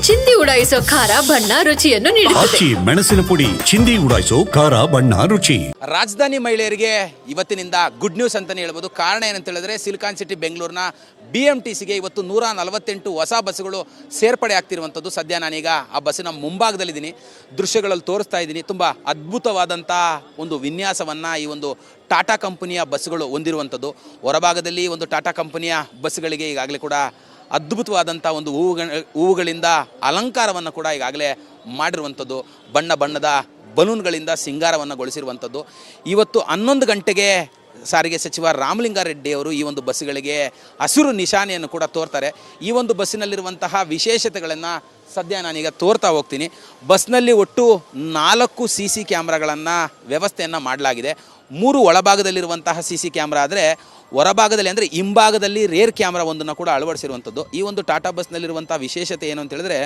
ಚಿಂದಿ ಉಡಾಯಿಸೋ ಖಾರ ಬಣ್ಣ ರುಚಿಯನ್ನು ನೀಡುತ್ತದೆ. ಮೆಣಸಿನ ಪುಡಿ ಚಿಂದಿ ಉಡಾಯಿಸೋ ಖಾರ ಬಣ್ಣ ರುಚಿ. ರಾಜಧಾನಿ ಮಹಿಳೆಯರಿಗೆ ಇವತ್ತಿನಿಂದ ಗುಡ್ ನ್ಯೂಸ್ ಅಂತಾನೆ ಹೇಳ್ಬೋದು. ಕಾರಣ ಏನಂತ ಹೇಳಿದ್ರೆ ಸಿಲಿಕಾನ್ ಸಿಟಿ ಬೆಂಗಳೂರಿನ BMTCಗೆ ಇವತ್ತು 148 ಹೊಸ ಬಸ್ಸುಗಳು ಸೇರ್ಪಡೆ ಆಗ್ತಿರುವಂಥದ್ದು. ಸದ್ಯ ನಾನೀಗ ಆ ಬಸ್ಸಿನ ಮುಂಭಾಗದಲ್ಲಿದ್ದೀನಿ, ದೃಶ್ಯಗಳಲ್ಲಿ ತೋರಿಸ್ತಾ ಇದ್ದೀನಿ. ತುಂಬ ಅದ್ಭುತವಾದಂಥ ಒಂದು ವಿನ್ಯಾಸವನ್ನು ಈ ಒಂದು ಟಾಟಾ ಕಂಪನಿಯ ಬಸ್ಸುಗಳು ಹೊಂದಿರುವಂಥದ್ದು. ಹೊರಭಾಗದಲ್ಲಿ ಒಂದು ಟಾಟಾ ಕಂಪನಿಯ ಬಸ್ಸುಗಳಿಗೆ ಈಗಾಗಲೇ ಕೂಡ ಅದ್ಭುತವಾದಂಥ ಒಂದು ಹೂವುಗಳಿಂದ ಅಲಂಕಾರವನ್ನು ಕೂಡ ಈಗಾಗಲೇ ಮಾಡಿರುವಂಥದ್ದು. ಬಣ್ಣ ಬಣ್ಣದ ಬಲೂನ್ಗಳಿಂದ ಸಿಂಗಾರವನ್ನು ಗೊಳಿಸಿರುವಂಥದ್ದು. ಇವತ್ತು 11 ಗಂಟೆಗೆ ಸಾರಿಗೆ ಸಚಿವ ರಾಮಲಿಂಗಾರೆಡ್ಡಿ ಅವರು ಈ ಒಂದು ಬಸ್ಸುಗಳಿಗೆ ಹಸಿರು ನಿಶಾನೆಯನ್ನು ಕೂಡ ತೋರ್ತಾರೆ. ಈ ಒಂದು ಬಸ್ಸಿನಲ್ಲಿರುವಂತಹ ವಿಶೇಷತೆಗಳನ್ನು ಸದ್ಯ ನಾನೀಗ ತೋರ್ತಾ ಹೋಗ್ತೀನಿ. ಬಸ್ನಲ್ಲಿ ಒಟ್ಟು 4 CC ಕ್ಯಾಮ್ರಾಗಳನ್ನು ವ್ಯವಸ್ಥೆಯನ್ನು ಮಾಡಲಾಗಿದೆ. 3 ಒಳಭಾಗದಲ್ಲಿರುವಂತಹ CC ಕ್ಯಾಮ್ರಾ ಆದರೆ ಹೊರಭಾಗದಲ್ಲಿ ಅಂದರೆ ಹಿಂಭಾಗದಲ್ಲಿ ರೇರ್ ಕ್ಯಾಮ್ರಾ ಒಂದನ್ನು ಕೂಡ ಅಳವಡಿಸಿರುವಂಥದ್ದು. ಈ ಒಂದು ಟಾಟಾ ಬಸ್ನಲ್ಲಿರುವಂಥ ವಿಶೇಷತೆ ಏನು ಅಂತ ಹೇಳಿದ್ರೆ,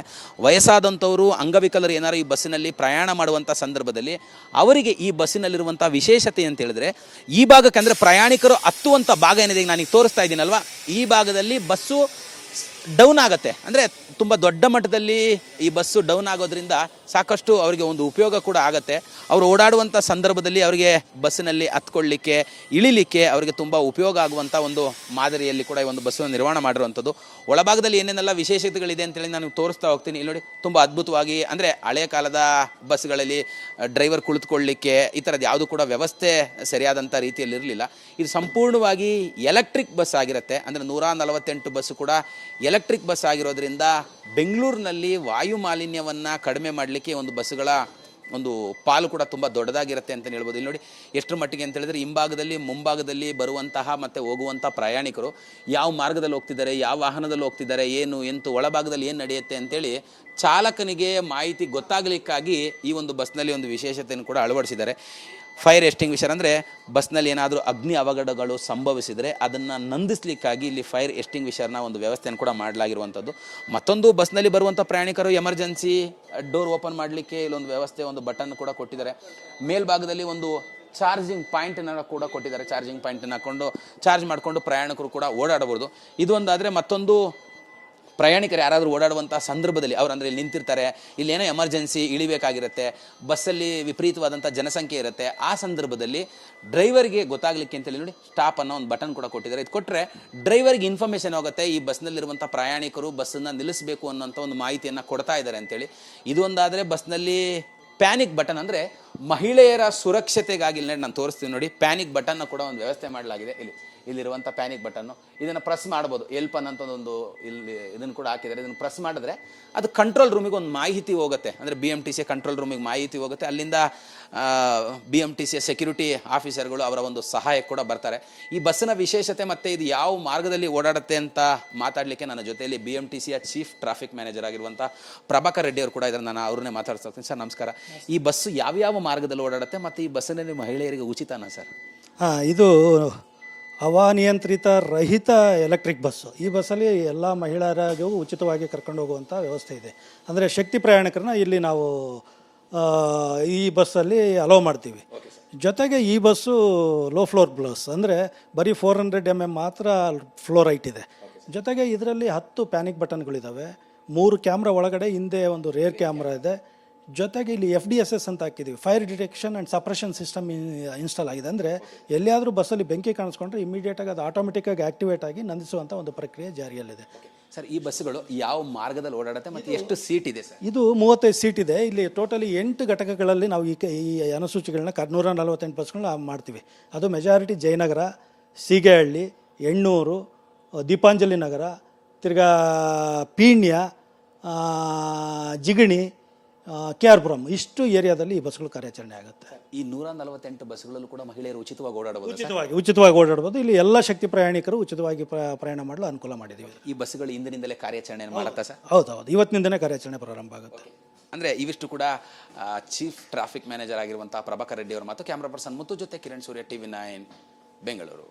ವಯಸ್ಸಾದಂಥವರು ಅಂಗವಿಕಲರು ಏನಾರು ಈ ಬಸ್ಸಿನಲ್ಲಿ ಪ್ರಯಾಣ ಮಾಡುವಂಥ ಸಂದರ್ಭದಲ್ಲಿ ಅವರಿಗೆ ಈ ಬಸ್ಸಿನಲ್ಲಿರುವಂಥ ವಿಶೇಷತೆ ಅಂತ ಹೇಳಿದ್ರೆ, ಈ ಭಾಗಕ್ಕೆ ಅಂದರೆ ಪ್ರಯಾಣಿಕರು ಹತ್ತುವಂಥ ಭಾಗ ಏನಿದೆ ನಾನೀಗ ತೋರಿಸ್ತಾ ಇದ್ದೀನಲ್ವ, ಈ ಭಾಗದಲ್ಲಿ ಬಸ್ಸು ಡೌನ್ ಆಗುತ್ತೆ. ಅಂದರೆ ತುಂಬ ದೊಡ್ಡ ಮಟ್ಟದಲ್ಲಿ ಈ ಬಸ್ಸು ಡೌನ್ ಆಗೋದ್ರಿಂದ ಸಾಕಷ್ಟು ಅವರಿಗೆ ಒಂದು ಉಪಯೋಗ ಕೂಡ ಆಗುತ್ತೆ. ಅವರು ಓಡಾಡುವಂಥ ಸಂದರ್ಭದಲ್ಲಿ ಅವರಿಗೆ ಬಸ್ಸಿನಲ್ಲಿ ಹತ್ಕೊಳ್ಳಿಕ್ಕೆ ಇಳಿಲಿಕ್ಕೆ ಅವರಿಗೆ ತುಂಬ ಉಪಯೋಗ ಆಗುವಂಥ ಒಂದು ಮಾದರಿಯಲ್ಲಿ ಕೂಡ ಈ ಒಂದು ಬಸ್ಸನ್ನು ನಿರ್ಮಾಣ ಮಾಡಿರುವಂಥದ್ದು. ಒಳಭಾಗದಲ್ಲಿ ಏನೇನೆಲ್ಲ ವಿಶೇಷತೆಗಳಿದೆ ಅಂತೇಳಿ ನಾನು ತೋರಿಸ್ತಾ ಹೋಗ್ತೀನಿ. ಇಲ್ಲಿ ನೋಡಿ, ತುಂಬ ಅದ್ಭುತವಾಗಿ ಅಂದರೆ ಹಳೆಯ ಕಾಲದ ಬಸ್ಗಳಲ್ಲಿ ಡ್ರೈವರ್ ಕುಳಿತುಕೊಳ್ಳಿಕ್ಕೆ ಈ ಥರದ್ದು ಯಾವುದು ಕೂಡ ವ್ಯವಸ್ಥೆ ಸರಿಯಾದಂಥ ರೀತಿಯಲ್ಲಿ ಇರಲಿಲ್ಲ. ಇದು ಸಂಪೂರ್ಣವಾಗಿ ಎಲೆಕ್ಟ್ರಿಕ್ ಬಸ್ ಆಗಿರುತ್ತೆ. ಅಂದರೆ 148 ಬಸ್ಸು ಕೂಡ ಎಲೆಕ್ಟ್ರಿಕ್ ಬಸ್ ಆಗಿರೋದ್ರಿಂದ ಬೆಂಗಳೂರಿನಲ್ಲಿ ವಾಯು ಮಾಲಿನ್ಯವನ್ನು ಕಡಿಮೆ ಮಾಡಲಿಕ್ಕೆ ಒಂದು ಬಸ್ಸುಗಳ ಒಂದು ಪಾಲು ಕೂಡ ತುಂಬ ದೊಡ್ಡದಾಗಿರುತ್ತೆ ಅಂತಲೇ ಹೇಳ್ಬೋದು. ಇಲ್ಲಿ ನೋಡಿ ಎಷ್ಟರ ಮಟ್ಟಿಗೆ ಅಂತ ಹೇಳಿದ್ರೆ, ಹಿಂಭಾಗದಲ್ಲಿ ಮುಂಭಾಗದಲ್ಲಿ ಬರುವಂತಹ ಮತ್ತು ಹೋಗುವಂಥ ಪ್ರಯಾಣಿಕರು ಯಾವ ಮಾರ್ಗದಲ್ಲಿ ಹೋಗ್ತಿದ್ದಾರೆ, ಯಾವ ವಾಹನದಲ್ಲಿ ಹೋಗ್ತಿದ್ದಾರೆ, ಏನು ಎಂತು ಒಳಭಾಗದಲ್ಲಿ ಏನು ನಡೆಯುತ್ತೆ ಅಂತೇಳಿ ಚಾಲಕನಿಗೆ ಮಾಹಿತಿ ಗೊತ್ತಾಗಲಿಕ್ಕಾಗಿ ಈ ಒಂದು ಬಸ್ನಲ್ಲಿ ಒಂದು ವಿಶೇಷತೆಯನ್ನು ಕೂಡ ಅಳವಡಿಸಿದ್ದಾರೆ. ಫೈರ್ ಎಸ್ಟಿಂಗ್ವಿಷರ್ ಅಂದರೆ ಬಸ್ನಲ್ಲಿ ಏನಾದರೂ ಅಗ್ನಿ ಅವಘಡಗಳು ಸಂಭವಿಸಿದರೆ ಅದನ್ನು ನಂದಿಸಲಿಕ್ಕಾಗಿ ಇಲ್ಲಿ ಫೈರ್ ಎಸ್ಟಿಂಗ್ವಿಷರ್ನ ಒಂದು ವ್ಯವಸ್ಥೆಯನ್ನು ಕೂಡ ಮಾಡಲಾಗಿರುವಂಥದ್ದು. ಮತ್ತೊಂದು ಬಸ್ನಲ್ಲಿ ಬರುವಂಥ ಪ್ರಯಾಣಿಕರು ಎಮರ್ಜೆನ್ಸಿ ಡೋರ್ ಓಪನ್ ಮಾಡಲಿಕ್ಕೆ ಇಲ್ಲೊಂದು ವ್ಯವಸ್ಥೆ, ಒಂದು ಬಟನ್ ಕೂಡ ಕೊಟ್ಟಿದ್ದಾರೆ. ಮೇಲ್ಭಾಗದಲ್ಲಿ ಒಂದು ಚಾರ್ಜಿಂಗ್ ಪಾಯಿಂಟನ್ನು ಕೂಡ ಕೊಟ್ಟಿದ್ದಾರೆ. ಚಾರ್ಜಿಂಗ್ ಪಾಯಿಂಟನ್ನು ಹಾಕ್ಕೊಂಡು ಚಾರ್ಜ್ ಮಾಡಿಕೊಂಡು ಪ್ರಯಾಣಿಕರು ಕೂಡ ಓಡಾಡಬಹುದು. ಇದು ಒಂದಾದರೆ, ಮತ್ತೊಂದು ಪ್ರಯಾಣಿಕರು ಯಾರಾದರೂ ಓಡಾಡುವಂಥ ಸಂದರ್ಭದಲ್ಲಿ ಅವರು ಅಂದರೆ ಇಲ್ಲಿ ನಿಂತಿರ್ತಾರೆ, ಇಲ್ಲೇನೋ ಎಮರ್ಜೆನ್ಸಿ ಇಳಿಬೇಕಾಗಿರುತ್ತೆ, ಬಸ್ಸಲ್ಲಿ ವಿಪರೀತವಾದಂಥ ಜನಸಂಖ್ಯೆ ಇರುತ್ತೆ, ಆ ಸಂದರ್ಭದಲ್ಲಿ ಡ್ರೈವರ್ಗೆ ಗೊತ್ತಾಗಲಿಕ್ಕೆ ಅಂತೇಳಿ ನೋಡಿ ಸ್ಟಾಪ್ ಅನ್ನೋ ಒಂದು ಬಟನ್ ಕೂಡ ಕೊಟ್ಟಿದ್ದಾರೆ. ಇದು ಕೊಟ್ಟರೆ ಡ್ರೈವರ್ಗೆ ಇನ್ಫಾರ್ಮೇಷನ್ ಹೋಗುತ್ತೆ, ಈ ಬಸ್ನಲ್ಲಿರುವಂಥ ಪ್ರಯಾಣಿಕರು ಬಸ್ಸನ್ನು ನಿಲ್ಲಿಸಬೇಕು ಅನ್ನೋಂಥ ಒಂದು ಮಾಹಿತಿಯನ್ನು ಕೊಡ್ತಾ ಇದ್ದಾರೆ ಅಂತೇಳಿ. ಇದು ಒಂದಾದರೆ, ಬಸ್ನಲ್ಲಿ ಪ್ಯಾನಿಕ್ ಬಟನ್ ಅಂದರೆ ಮಹಿಳೆಯರ ಸುರಕ್ಷತೆಗಾಗಿ ನಾನು ತೋರಿಸ್ತೀನಿ ನೋಡಿ, ಪ್ಯಾನಿಕ್ ಬಟನ್ನ ಕೂಡ ಒಂದು ವ್ಯವಸ್ಥೆ ಮಾಡಲಾಗಿದೆ. ಇಲ್ಲಿರುವಂಥ ಪ್ಯಾನಿಕ್ ಬಟನ್ನು, ಇದನ್ನು ಪ್ರೆಸ್ ಮಾಡ್ಬೋದು. ಎಲ್ಪನ್ ಅಂತ ಒಂದು ಇಲ್ಲಿ ಇದನ್ನು ಕೂಡ ಹಾಕಿದ್ದಾರೆ. ಇದನ್ನು ಪ್ರೆಸ್ ಮಾಡಿದ್ರೆ ಅದು ಕಂಟ್ರೋಲ್ ರೂಮಿಗೆ ಒಂದು ಮಾಹಿತಿ ಹೋಗುತ್ತೆ. ಅಂದರೆ BMTC ಕಂಟ್ರೋಲ್ ರೂಮಿಗೆ ಮಾಹಿತಿ ಹೋಗುತ್ತೆ. ಅಲ್ಲಿಂದ BMTC ಸೆಕ್ಯೂರಿಟಿ ಆಫೀಸರ್ಗಳು ಅವರ ಒಂದು ಸಹಾಯ ಕೂಡ ಬರ್ತಾರೆ. ಈ ಬಸ್ಸಿನ ವಿಶೇಷತೆ ಮತ್ತು ಇದು ಯಾವ ಮಾರ್ಗದಲ್ಲಿ ಓಡಾಡುತ್ತೆ ಅಂತ ಮಾತಾಡಲಿಕ್ಕೆ ನನ್ನ ಜೊತೆಯಲ್ಲಿ BMTCಯ ಚೀಫ್ ಟ್ರಾಫಿಕ್ ಮ್ಯಾನೇಜರ್ ಆಗಿರುವಂಥ ಪ್ರಭಾಕರ್ ರೆಡ್ಡಿ ಅವರು ಕೂಡ ಇದ್ದಾರೆ. ನಾನು ಅವ್ರನ್ನೇ ಮಾತಾಡ್ತೀನಿ. ಸರ್ ನಮಸ್ಕಾರ. ಈ ಬಸ್ಸು ಯಾವ್ಯಾವ ಮಾರ್ಗದಲ್ಲಿ ಓಡಾಡುತ್ತೆ ಮತ್ತು ಈ ಬಸ್ಸಿನಲ್ಲಿ ಮಹಿಳೆಯರಿಗೆ ಉಚಿತನಾ ಸರ್? ಇದು ಹವಾನಿಯಂತ್ರಿತ ರಹಿತ ಎಲೆಕ್ಟ್ರಿಕ್ ಬಸ್ಸು. ಈ ಬಸ್ಸಲ್ಲಿ ಎಲ್ಲ ಮಹಿಳೆಯರಿಗೂ ಉಚಿತವಾಗಿ ಕರ್ಕೊಂಡು ಹೋಗುವಂಥ ವ್ಯವಸ್ಥೆ ಇದೆ. ಅಂದರೆ ಶಕ್ತಿ ಪ್ರಯಾಣಿಕರನ್ನ ಇಲ್ಲಿ ನಾವು ಈ ಬಸ್ಸಲ್ಲಿ ಅಲೋ ಮಾಡ್ತೀವಿ. ಜೊತೆಗೆ ಈ ಬಸ್ಸು ಲೋ ಫ್ಲೋರ್ ಬಸ್, ಅಂದರೆ ಬರೀ 400 mm ಮಾತ್ರ ಫ್ಲೋರ್ ಹೈಟ್ ಇದೆ. ಜೊತೆಗೆ ಇದರಲ್ಲಿ 10 ಪ್ಯಾನಿಕ್ ಬಟನ್ಗಳಿದ್ದಾವೆ, 3 ಕ್ಯಾಮ್ರಾ ಒಳಗಡೆ, ಹಿಂದೆ ಒಂದು ರೇರ್ ಕ್ಯಾಮ್ರಾ ಇದೆ. ಜೊತೆಗೆ ಇಲ್ಲಿ FDSS ಅಂತ ಹಾಕಿದ್ದೀವಿ, fire detection and suppression system install ಆಗಿದೆ. ಅಂದರೆ ಎಲ್ಲಿಯಾದರೂ ಬಸ್ಸಲ್ಲಿ ಬೆಂಕಿ ಕಾಣಿಸ್ಕೊಂಡ್ರೆ ಇಮಿಡಿಯೇಟಾಗಿ ಅದು ಆಟೋಮೆಟಿಕ್ಕಾಗಿ ಆ್ಯಕ್ಟಿವೇಟ್ ಆಗಿ ನಂದಿಸುವಂಥ ಒಂದು ಪ್ರಕ್ರಿಯೆ ಜಾರಿಯಲ್ಲಿದೆ. ಸರ್, ಈ ಬಸ್ಸುಗಳು ಯಾವ ಮಾರ್ಗದಲ್ಲಿ ಓಡಾಡುತ್ತೆ ಮತ್ತು ಎಷ್ಟು ಸೀಟ್ ಇದೆ ಸರ್? ಇದು 35 ಸೀಟ್ ಇದೆ. ಇಲ್ಲಿ ಟೋಟಲಿ 8 ಘಟಕಗಳಲ್ಲಿ ನಾವು ಈ ಅನುಸೂಚಿಗಳನ್ನ 148 ಬಸ್ಗಳನ್ನ ಮಾಡ್ತೀವಿ. ಅದು ಮೆಜಾರಿಟಿ ಜಯನಗರ, ಸೀಗೆಹಳ್ಳಿ, ಎಣ್ಣೂರು, ದೀಪಾಂಜಲಿ ನಗರ, ತಿರ್ಗಾ ಪೀಣ್ಯ, ಜಿಗಣಿ, KR ಪುರಂ, ಇಷ್ಟು ಏರಿಯಾದಲ್ಲಿ ಈ ಬಸ್ಗಳು ಕಾರ್ಯಾಚರಣೆ ಆಗುತ್ತೆ. ಈ 148 ಬಸ್ಗಳಲ್ಲೂ ಕೂಡ ಮಹಿಳೆಯರು ಉಚಿತವಾಗಿ ಓಡಾಡಬಹುದು? ಉಚಿತವಾಗಿ ಓಡಾಡಬಹುದು. ಇಲ್ಲಿ ಎಲ್ಲ ಶಕ್ತಿ ಪ್ರಯಾಣಿಕರು ಉಚಿತವಾಗಿ ಪ್ರಯಾಣ ಮಾಡಲು ಅನುಕೂಲ ಮಾಡಿದ್ದೀವಿ. ಈ ಬಸ್ಗಳು ಇಂದಿನಿಂದಲೇ ಕಾರ್ಯಾಚರಣೆ ಮಾಡುತ್ತಾ ಸರ್? ಹೌದು, ಇವತ್ತಿನಿಂದನೇ ಕಾರ್ಯಾಚರಣೆ ಪ್ರಾರಂಭ ಆಗುತ್ತೆ. ಅಂದರೆ ಇವಿಷ್ಟು ಕೂಡ ಚೀಫ್ ಟ್ರಾಫಿಕ್ ಮ್ಯಾನೇಜರ್ ಆಗಿರುವಂಥ ಪ್ರಭಾಕರ್ ರೆಡ್ಡಿ ಅವರು ಮತ್ತು ಕ್ಯಾಮ್ರಾ ಪರ್ಸನ್ ಮುತ್ತು ಜೊತೆ ಕಿರಣ್ ಸೂರ್ಯ, TV9 ಬೆಂಗಳೂರು.